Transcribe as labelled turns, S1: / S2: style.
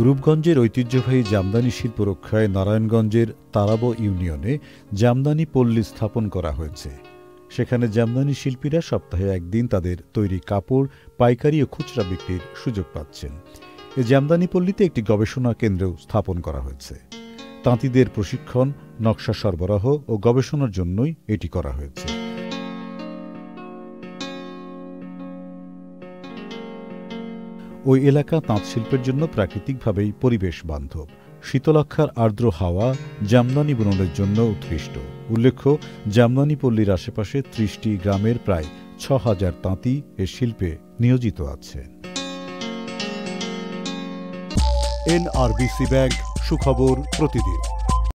S1: রূপগঞ্জের ঐতিহ্যবাহী জামদানি শিল্প রক্ষায় নারায়ণগঞ্জের তারাবো ইউনিয়নে জামদানি পল্লী স্থাপন করা হয়েছে। সেখানে জামদানি শিল্পীরা সপ্তাহে একদিন তাদের তৈরি কাপড় পাইকারি ও খুচরা বিক্রির সুযোগ পাচ্ছেন। এ জামদানি পল্লীতে একটি গবেষণা কেন্দ্রও স্থাপন করা হয়েছে। তাঁতিদের প্রশিক্ষণ, নকশা সরবরাহ ও গবেষণার জন্যই এটি করা হয়েছে। ওই এলাকা তাঁত শিল্পের জন্য প্রাকৃতিকভাবেই পরিবেশ বান্ধব। শীতলক্ষার আর্দ্র হাওয়া জামদানি বুননের জন্য উৎকৃষ্ট। উল্লেখ্য, জামদানি পল্লীর আশেপাশে ৩০টি গ্রামের প্রায় ৬,০০০ তাঁতি এ শিল্পে নিয়োজিত আছেন।
S2: NRBC ব্যাংক, সুখবর প্রতিদিন।